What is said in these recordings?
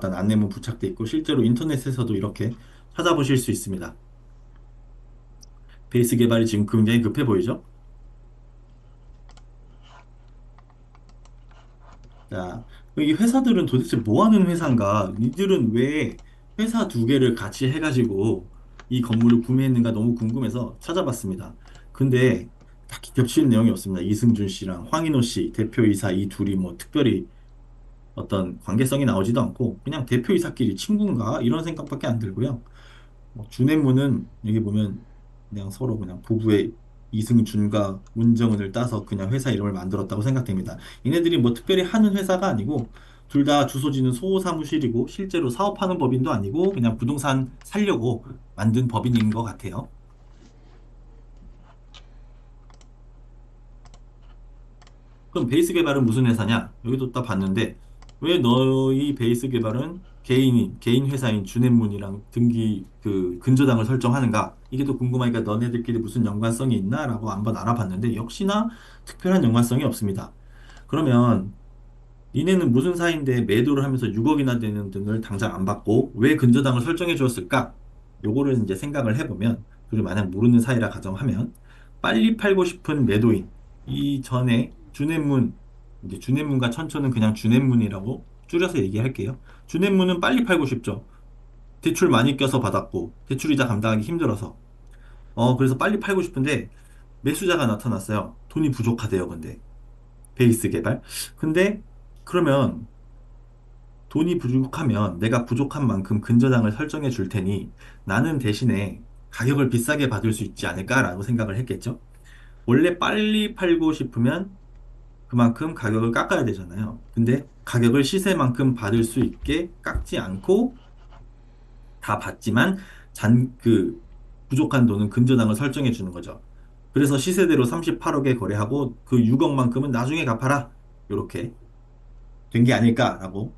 들어갔다는 안내문 부착돼 있고 실제로 인터넷에서도 이렇게 찾아보실 수 있습니다. 베이스 개발이 지금 굉장히 급해 보이죠? 자, 이 회사들은 도대체 뭐 하는 회사인가? 이들은 왜 회사 두 개를 같이 해가지고 이 건물을 구매했는가 너무 궁금해서 찾아봤습니다. 근데 딱히 겹치는 내용이 없습니다. 이승준 씨랑 황인호 씨, 대표이사 이 둘이 뭐 특별히 어떤 관계성이 나오지도 않고 그냥 대표이사끼리 친구인가? 이런 생각밖에 안 들고요. 뭐 준행문은 여기 보면 그냥 서로 그냥 부부의 이승준과 문정은을 따서 그냥 회사 이름을 만들었다고 생각됩니다. 얘네들이 뭐 특별히 하는 회사가 아니고 둘 다 주소지는 소사무실이고 실제로 사업하는 법인도 아니고 그냥 부동산 살려고 만든 법인인 것 같아요. 그럼 베이스 개발은 무슨 회사냐? 여기도 딱 봤는데 왜 너희 베이스 개발은 개인 회사인 주넷문이랑 등기 그 근저당을 설정하는가? 이게 또 궁금하니까 너네들끼리 무슨 연관성이 있나라고 한번 알아봤는데 역시나 특별한 연관성이 없습니다. 그러면 이네는 무슨 사이인데 매도를 하면서 6억이나 되는 등을 당장 안 받고 왜 근저당을 설정해 주었을까? 요거를 이제 생각을 해보면 둘이 만약 모르는 사이라 가정하면 빨리 팔고 싶은 매도인 이 전에 주넷문 이제 주넷문과 천초는 그냥 주넷문이라고 줄여서 얘기할게요. 주넷문은 빨리 팔고 싶죠. 대출 많이 껴서 받았고 대출이자 감당하기 힘들어서 그래서 빨리 팔고 싶은데 매수자가 나타났어요. 돈이 부족하대요, 근데 베이스 개발. 근데 그러면 돈이 부족하면 내가 부족한 만큼 근저당을 설정해 줄 테니 나는 대신에 가격을 비싸게 받을 수 있지 않을까라고 생각을 했겠죠. 원래 빨리 팔고 싶으면 그만큼 가격을 깎아야 되잖아요. 근데 가격을 시세만큼 받을 수 있게 깎지 않고 다 받지만 부족한 돈은 근저당을 설정해 주는 거죠. 그래서 시세대로 38억에 거래하고 그 6억만큼은 나중에 갚아라. 이렇게 된 게 아닐까라고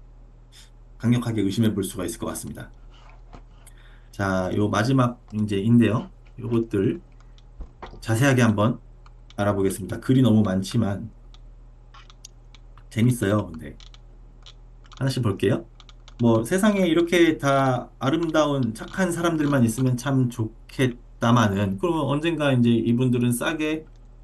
강력하게 의심해 볼 수가 있을 것 같습니다. 자, 요 마지막 문제인데요. 요것들 자세하게 한번 알아보겠습니다. 글이 너무 많지만 재밌어요. 근데 하나씩 볼게요. 뭐 세상에 이렇게 다 아름다운 착한 사람들만 있으면 참 좋겠다마는 그러면 언젠가 이제 이분들은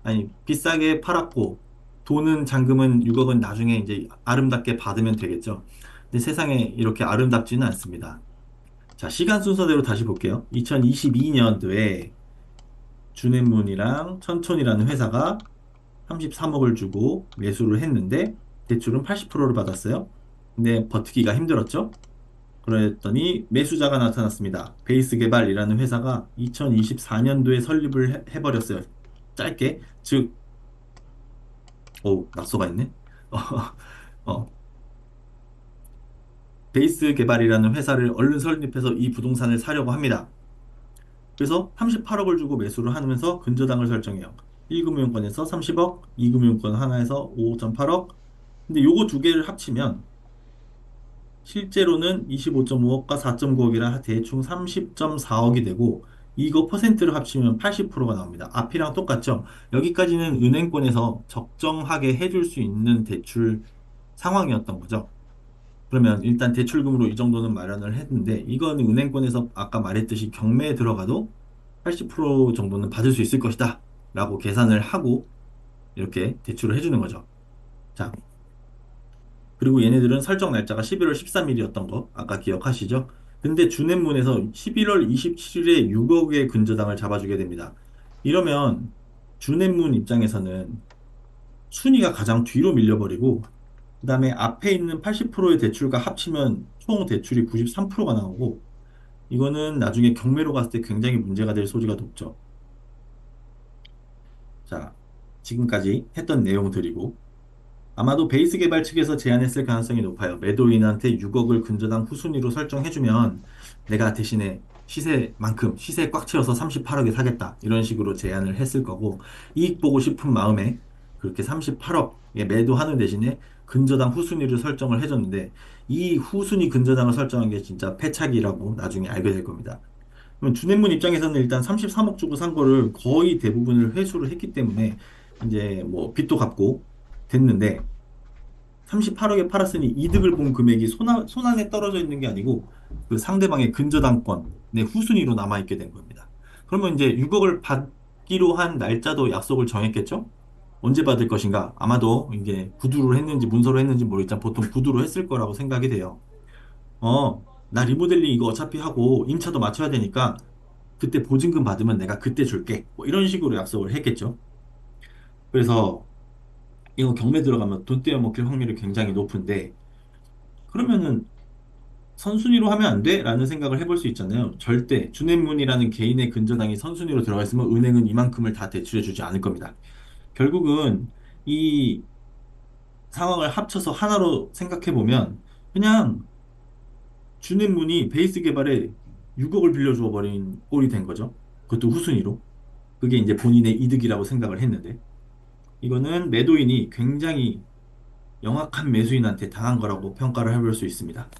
아니 비싸게 팔았고 돈은 잔금은 6억은 나중에 이제 아름답게 받으면 되겠죠. 근데 세상에 이렇게 아름답지는 않습니다. 자, 시간 순서대로 다시 볼게요. 2022년도에 주넷문이랑 천촌이라는 회사가 33억을 주고 매수를 했는데 대출은 80%를 받았어요. 근데 버티기가 힘들었죠. 그랬더니 매수자가 나타났습니다. 베이스 개발이라는 회사가 2024년도에 설립을 해버렸어요. 짧게. 즉, 낙서가 있네. 어, 베이스 개발이라는 회사를 얼른 설립해서 이 부동산을 사려고 합니다. 그래서 38억을 주고 매수를 하면서 근저당을 설정해요. 1금융권에서 30억, 2금융권 하나에서 5.8억. 근데 요거 두 개를 합치면 실제로는 25.5억과 4.9억이라 대충 30.4억이 되고 이거 퍼센트를 합치면 80%가 나옵니다. 앞이랑 똑같죠? 여기까지는 은행권에서 적정하게 해줄 수 있는 대출 상황이었던 거죠. 그러면 일단 대출금으로 이 정도는 마련을 했는데 이건 은행권에서 아까 말했듯이 경매에 들어가도 80% 정도는 받을 수 있을 것이다 라고 계산을 하고 이렇게 대출을 해주는 거죠. 자, 그리고 얘네들은 설정 날짜가 11월 13일이었던 거 아까 기억하시죠? 근데 주넷문에서 11월 27일에 6억의 근저당을 잡아주게 됩니다. 이러면 주넷문 입장에서는 순위가 가장 뒤로 밀려버리고 그다음에 앞에 있는 80%의 대출과 합치면 총 대출이 93%가 나오고 이거는 나중에 경매로 갔을 때 굉장히 문제가 될 소지가 높죠. 자, 지금까지 했던 내용들이고 아마도 베이스 개발 측에서 제안했을 가능성이 높아요. 매도인한테 6억을 근저당 후순위로 설정해주면 내가 대신에 시세 꽉 채워서 38억에 사겠다. 이런 식으로 제안을 했을 거고 이익 보고 싶은 마음에 그렇게 38억에 매도하는 대신에 근저당 후순위를 설정을 해줬는데 이 후순위 근저당을 설정한 게 진짜 패착이라고 나중에 알게 될 겁니다. 그럼 주넷문 입장에서는 일단 33억 주고 산 거를 거의 대부분을 회수를 했기 때문에 이제 뭐 빚도 갚고 됐는데 38억에 팔았으니 이득을 본 금액이 손안에 떨어져 있는 게 아니고 그 상대방의 근저당권의 후순위로 남아있게 된 겁니다. 그러면 이제 6억을 받기로 한 날짜도 약속을 정했겠죠? 언제 받을 것인가? 아마도 이게 구두로 했는지 문서로 했는지 모르겠지만 보통 구두로 했을 거라고 생각이 돼요. 나 리모델링 이거 어차피 하고 임차도 맞춰야 되니까 그때 보증금 받으면 내가 그때 줄게. 뭐 이런 식으로 약속을 했겠죠. 그래서 이거 경매 들어가면 돈 떼어먹힐 확률이 굉장히 높은데 그러면은 선순위로 하면 안 돼? 라는 생각을 해볼 수 있잖아요. 절대 주택문이라는 개인의 근저당이 선순위로 들어가 있으면 은행은 이만큼을 다 대출해주지 않을 겁니다. 결국은 이 상황을 합쳐서 하나로 생각해보면 그냥 주택문이 베이스 개발에 6억을 빌려주어 버린 꼴이 된 거죠. 그것도 후순위로. 그게 이제 본인의 이득이라고 생각을 했는데 이거는 매도인이 굉장히 영악한 매수인한테 당한 거라고 평가를 해볼 수 있습니다.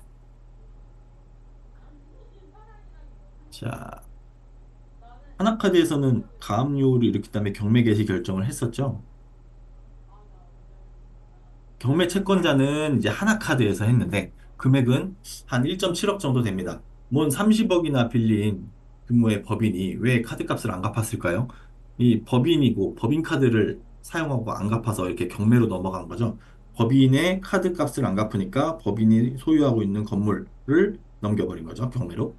자, 하나카드에서는 가압류를 일으킨 다음에 경매 개시 결정을 했었죠. 경매 채권자는 이제 하나카드에서 했는데 금액은 한 1.7억 정도 됩니다. 뭔 30억이나 빌린 규모의 법인이 왜 카드값을 안 갚았을까요? 이 법인이고 법인 카드를 사용하고 안 갚아서 이렇게 경매로 넘어간 거죠. 법인의 카드값을 안 갚으니까 법인이 소유하고 있는 건물을 넘겨버린 거죠, 경매로.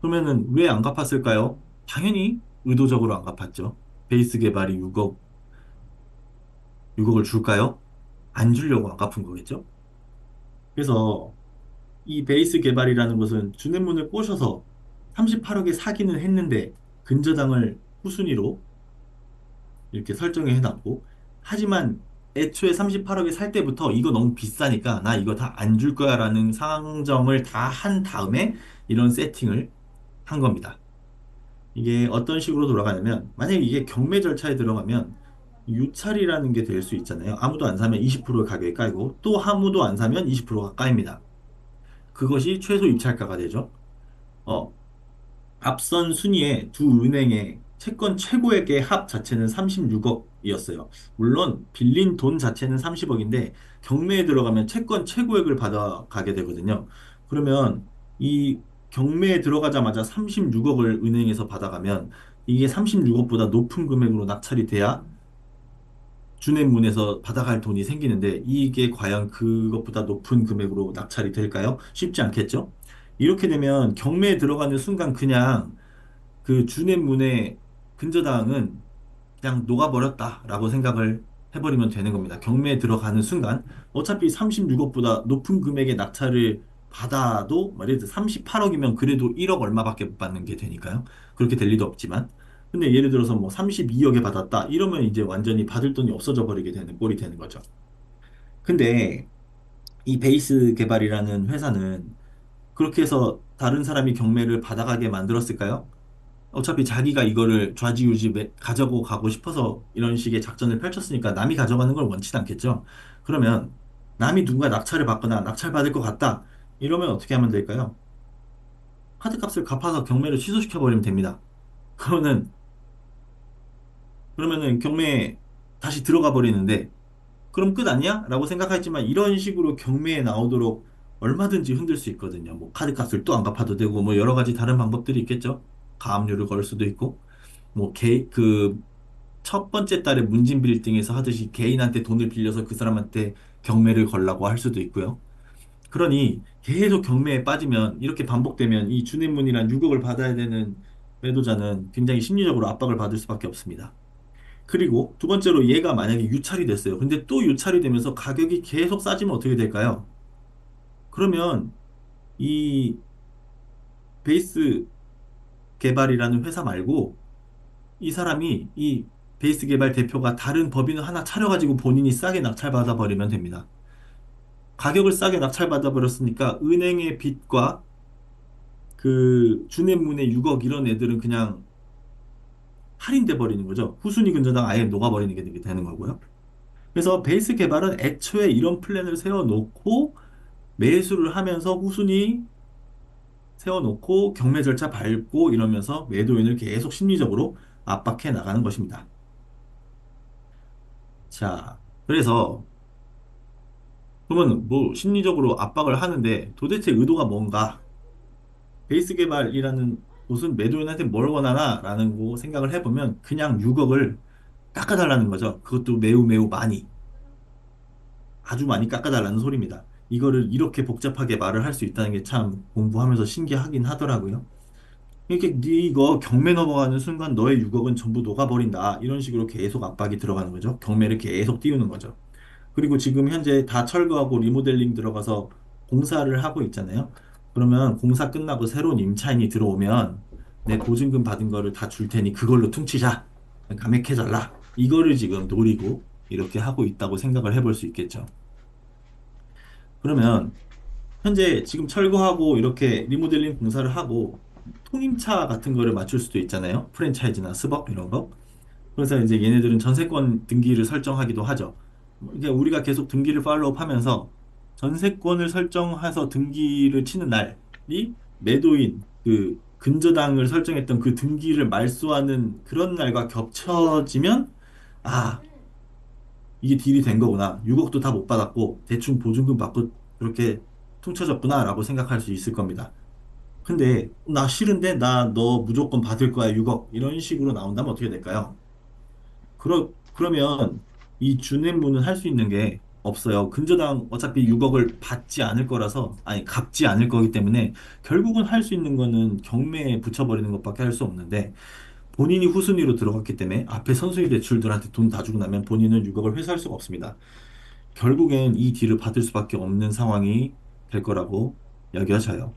그러면은 왜 안 갚았을까요? 당연히 의도적으로 안 갚았죠. 베이스 개발이 6억을 줄까요? 안 주려고 안 갚은 거겠죠? 그래서 이 베이스 개발이라는 것은 주택문을 꼬셔서 38억에 사기는 했는데 근저당을 후순위로 이렇게 설정해 놨고 하지만 애초에 38억에 살 때부터 이거 너무 비싸니까 나 이거 다 안 줄 거야 라는 상정을 다 한 다음에 이런 세팅을 한 겁니다. 이게 어떤 식으로 돌아가냐면 만약에 이게 경매 절차에 들어가면 유찰이라는 게 될 수 있잖아요. 아무도 안 사면 20%의 가격이 까이고 또 아무도 안 사면 20%가 까입니다. 그것이 최소 입찰가가 되죠. 어, 앞선 순위에 두 은행의 채권 최고액의 합 자체는 36억이었어요. 물론 빌린 돈 자체는 30억인데 경매에 들어가면 채권 최고액을 받아가게 되거든요. 그러면 이 경매에 들어가자마자 36억을 은행에서 받아가면 이게 36억보다 높은 금액으로 낙찰이 돼야 주택문에서 받아갈 돈이 생기는데 이게 과연 그것보다 높은 금액으로 낙찰이 될까요? 쉽지 않겠죠? 이렇게 되면 경매에 들어가는 순간 그냥 그 주택문의 근저당은 그냥 녹아버렸다라고 생각을 해버리면 되는 겁니다. 경매에 들어가는 순간 어차피 36억보다 높은 금액의 낙찰을 받아도 예를 들어 38억이면 그래도 1억 얼마밖에 못 받는 게 되니까요. 그렇게 될 리도 없지만 근데 예를 들어서 뭐 32억에 받았다 이러면 이제 완전히 받을 돈이 없어져 버리게 되는 꼴이 되는 거죠. 근데 이 베이스 개발이라는 회사는 그렇게 해서 다른 사람이 경매를 받아가게 만들었을까요? 어차피 자기가 이거를 좌지우지 가져고 가고 싶어서 이런 식의 작전을 펼쳤으니까 남이 가져가는 걸 원치 않겠죠. 그러면 남이 누군가 낙찰을 받거나 낙찰받을 것 같다. 이러면 어떻게 하면 될까요? 카드값을 갚아서 경매를 취소시켜버리면 됩니다. 그러면은, 그러면은 경매에 다시 들어가 버리는데, 그럼 끝 아니야? 라고 생각하지만 이런 식으로 경매에 나오도록 얼마든지 흔들 수 있거든요. 뭐 카드값을 또 안 갚아도 되고, 뭐 여러 가지 다른 방법들이 있겠죠. 가압류를 걸 수도 있고. 뭐, 첫 번째 달에 문진 빌딩에서 하듯이 개인한테 돈을 빌려서 그 사람한테 경매를 걸라고 할 수도 있고요. 그러니 계속 경매에 빠지면 이렇게 반복되면 이 준입문이란 6억을 받아야 되는 매도자는 굉장히 심리적으로 압박을 받을 수밖에 없습니다. 그리고 두 번째로 얘가 만약에 유찰이 됐어요. 근데 또 유찰이 되면서 가격이 계속 싸지면 어떻게 될까요? 그러면 이 베이스 개발이라는 회사 말고 이 사람이 이 베이스 개발 대표가 다른 법인을 하나 차려가지고 본인이 싸게 낙찰받아 버리면 됩니다. 가격을 싸게 낙찰받아 버렸으니까 은행의 빚과 그 주택문의 6억 이런 애들은 그냥 할인돼 버리는 거죠. 후순위 근저당 아예 녹아버리는 게 되는 거고요. 그래서 베이스 개발은 애초에 이런 플랜을 세워놓고 매수를 하면서 후순위 세워놓고 경매 절차 밟고 이러면서 매도인을 계속 심리적으로 압박해 나가는 것입니다. 자, 그래서 그러면 뭐 심리적으로 압박을 하는데 도대체 의도가 뭔가? 베이스 개발이라는 곳은 매도인한테 뭘 원하나? 라는 거 생각을 해보면 그냥 6억을 깎아달라는 거죠. 그것도 매우 매우 많이, 아주 많이 깎아달라는 소리입니다. 이거를 이렇게 복잡하게 말을 할 수 있다는 게 참 공부하면서 신기하긴 하더라고요. 이렇게 네 이거 경매 넘어가는 순간 너의 6억은 전부 녹아버린다. 이런 식으로 계속 압박이 들어가는 거죠. 경매를 계속 띄우는 거죠. 그리고 지금 현재 다 철거하고 리모델링 들어가서 공사를 하고 있잖아요. 그러면 공사 끝나고 새로운 임차인이 들어오면 내 보증금 받은 거를 다 줄 테니 그걸로 퉁치자. 감액해달라. 이거를 지금 노리고 이렇게 하고 있다고 생각을 해볼 수 있겠죠. 그러면 현재 지금 철거하고 이렇게 리모델링 공사를 하고 통임차 같은 거를 맞출 수도 있잖아요. 프랜차이즈나 스벅 이런 거. 그래서 이제 얘네들은 전세권 등기를 설정하기도 하죠. 이게 우리가 계속 등기를 팔로우하면서 전세권을 설정해서 등기를 치는 날이 매도인 그 근저당을 설정했던 그 등기를 말소하는 그런 날과 겹쳐지면 아, 이게 딜이 된 거구나. 6억도 다 못 받았고 대충 보증금 받고 그렇게 퉁쳐졌구나라고 생각할 수 있을 겁니다. 근데 나 싫은데 나 너 무조건 받을 거야 6억 이런 식으로 나온다면 어떻게 될까요? 그러면 이 준행무는 할 수 있는 게 없어요. 근저당 어차피 6억을 받지 않을 거라서, 아니, 갚지 않을 거기 때문에 결국은 할 수 있는 거는 경매에 붙여버리는 것밖에 할 수 없는데 본인이 후순위로 들어갔기 때문에 앞에 선순위 대출들한테 돈 다 주고 나면 본인은 6억을 회수할 수가 없습니다. 결국엔 이 딜을 받을 수밖에 없는 상황이 될 거라고 여겨져요.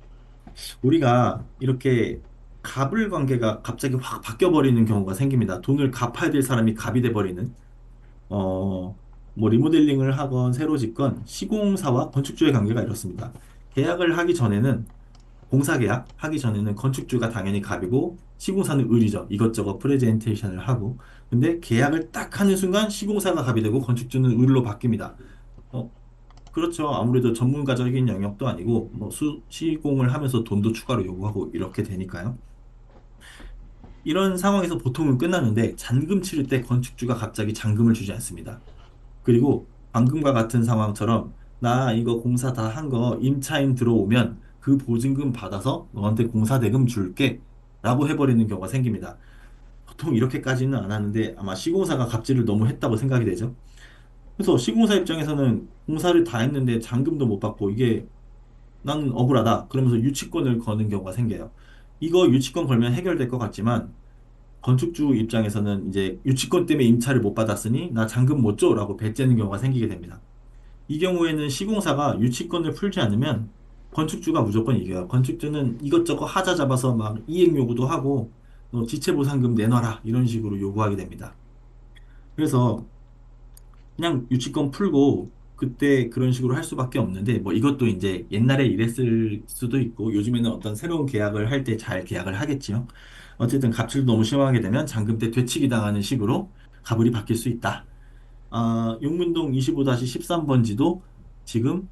우리가 이렇게 갑을 관계가 갑자기 확 바뀌어버리는 경우가 생깁니다. 돈을 갚아야 될 사람이 갑이 돼버리는. 어, 뭐 리모델링을 하건 새로 짓건 시공사와 건축주의 관계가 이렇습니다. 계약을 하기 전에는 공사 계약 하기 전에는 건축주가 당연히 갑이고 시공사는 을이죠. 이것저것 프레젠테이션을 하고 근데 계약을 딱 하는 순간 시공사가 갑이 되고 건축주는 을로 바뀝니다. 어, 그렇죠. 아무래도 전문가적인 영역도 아니고 뭐 시공을 하면서 돈도 추가로 요구하고 이렇게 되니까요. 이런 상황에서 보통은 끝나는데 잔금 치를 때 건축주가 갑자기 잔금을 주지 않습니다. 그리고 방금과 같은 상황처럼 나 이거 공사 다 한 거 임차인 들어오면 그 보증금 받아서 너한테 공사 대금 줄게 라고 해버리는 경우가 생깁니다. 보통 이렇게까지는 안 하는데 아마 시공사가 갑질을 너무 했다고 생각이 되죠. 그래서 시공사 입장에서는 공사를 다 했는데 잔금도 못 받고 이게 나는 억울하다. 그러면서 유치권을 거는 경우가 생겨요. 이거 유치권 걸면 해결될 것 같지만 건축주 입장에서는 이제 유치권 때문에 임차를 못 받았으니 나 잔금 못 줘라고 배째는 경우가 생기게 됩니다. 이 경우에는 시공사가 유치권을 풀지 않으면 건축주가 무조건 이겨요. 건축주는 이것저것 하자 잡아서 막 이행 요구도 하고 너 지체보상금 내놔라 이런 식으로 요구하게 됩니다. 그래서 그냥 유치권 풀고 그때 그런 식으로 할 수밖에 없는데 뭐 이것도 이제 옛날에 이랬을 수도 있고 요즘에는 어떤 새로운 계약을 할 때 잘 계약을 하겠지요. 어쨌든 갑질도 너무 심하게 되면 잔금 때 되치기 당하는 식으로 가불이 바뀔 수 있다. 아, 용문동 25-13번지도 지금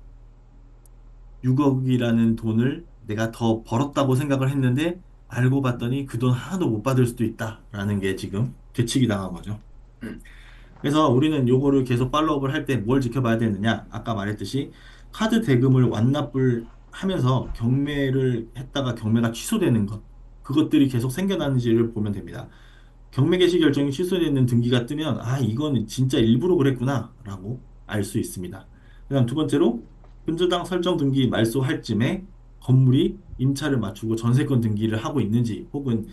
6억이라는 돈을 내가 더 벌었다고 생각을 했는데 알고 봤더니 그 돈 하나도 못 받을 수도 있다라는 게 지금 되치기 당한 거죠. 그래서 우리는 요거를 계속 팔로우업을 할 때 뭘 지켜봐야 되느냐? 아까 말했듯이 카드 대금을 완납을 하면서 경매를 했다가 경매가 취소되는 것. 그것들이 계속 생겨나는지를 보면 됩니다. 경매 개시 결정이 취소되는 등기가 뜨면 아, 이건 진짜 일부러 그랬구나라고 알 수 있습니다. 그다음 두 번째로 근저당 설정 등기 말소할 쯤에 건물이 임차를 맞추고 전세권 등기를 하고 있는지 혹은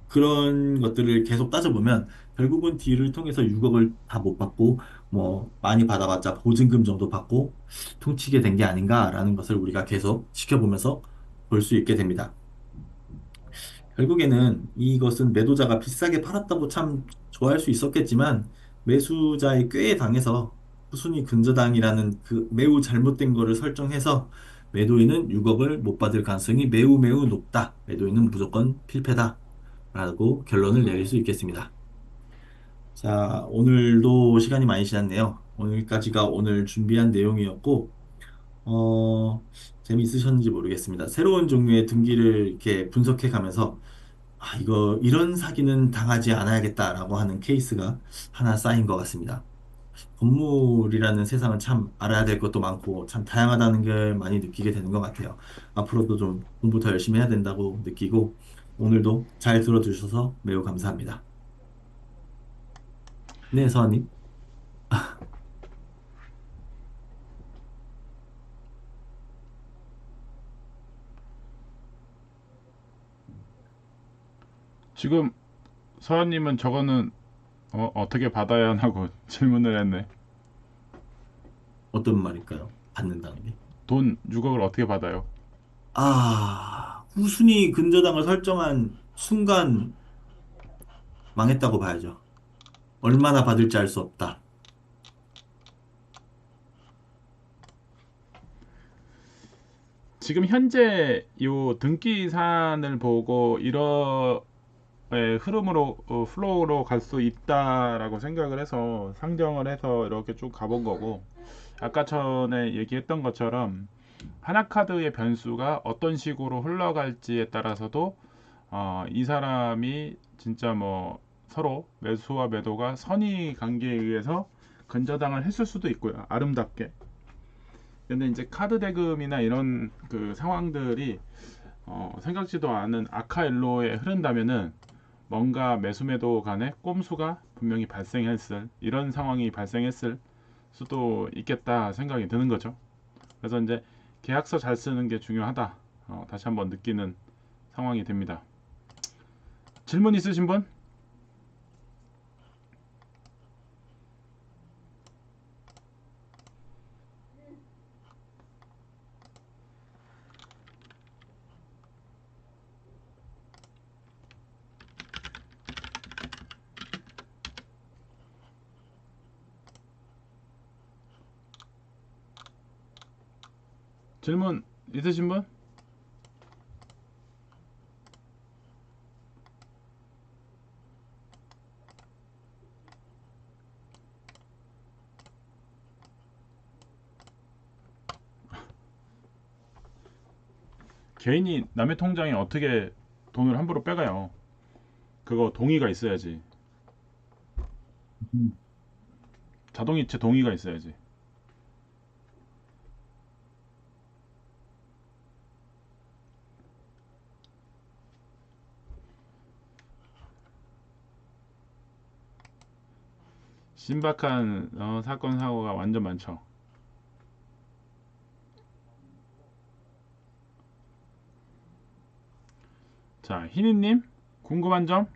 그런 것들을 계속 따져보면 결국은 딜을 통해서 6억을 다 못 받고 뭐 많이 받아봤자 보증금 정도 받고 퉁치게 된 게 아닌가라는 것을 우리가 계속 지켜보면서 볼 수 있게 됩니다. 결국에는 이것은 매도자가 비싸게 팔았다고 참 좋아할 수 있었겠지만 매수자의 꾀에 당해서 후순위 근저당이라는 그 매우 잘못된 거를 설정해서 매도인은 6억을 못 받을 가능성이 매우 매우 높다. 매도인은 무조건 필패다. 라고 결론을 내릴 수 있겠습니다. 자, 오늘도 시간이 많이 지났네요. 오늘까지가 오늘 준비한 내용이었고, 어, 재미있으셨는지 모르겠습니다. 새로운 종류의 등기를 이렇게 분석해 가면서, 아, 이런 사기는 당하지 않아야겠다라고 하는 케이스가 하나 쌓인 것 같습니다. 건물이라는 세상은 참 알아야 될 것도 많고 참 다양하다는 걸 많이 느끼게 되는 것 같아요. 앞으로도 좀 공부 더 열심히 해야 된다고 느끼고 오늘도 잘 들어주셔서 매우 감사합니다. 네, 서원님. 지금 서현님은 저거는 어떻게 받아야 하냐고 질문을 했네. 어떤 말일까요? 받는다는 게. 돈 6억을 어떻게 받아요? 후순위 근저당을 설정한 순간 망했다고 봐야죠. 얼마나 받을지 알 수 없다. 지금 현재 요 등기 사안을 보고 이러 흐름으로 플로우로 갈 수 있다라고 생각을 해서 상정을 해서 이렇게 쭉 가본 거고, 아까 전에 얘기했던 것처럼 하나카드의 변수가 어떤 식으로 흘러갈지에 따라서도 이 사람이 진짜 뭐 서로 매수와 매도가 선의 관계에 의해서 근저당을 했을 수도 있고요, 아름답게. 근데 이제 카드 대금이나 이런 그 상황들이 생각지도 않은 아카일로에 흐른다면은 뭔가 매수매도 간에 꼼수가 분명히 발생했을, 이런 상황이 발생했을 수도 있겠다 생각이 드는 거죠. 그래서 이제 계약서 잘 쓰는 게 중요하다, 다시 한번 느끼는 상황이 됩니다. 질문 있으신 분? 질문 있으신 분? 개인이 남의 통장에 어떻게 돈을 함부로 빼가요? 그거 동의가 있어야지. 음. 자동이체 동의가 있어야지. 신박한 사건 사고가 완전 많죠. 자, 희니님 궁금한 점?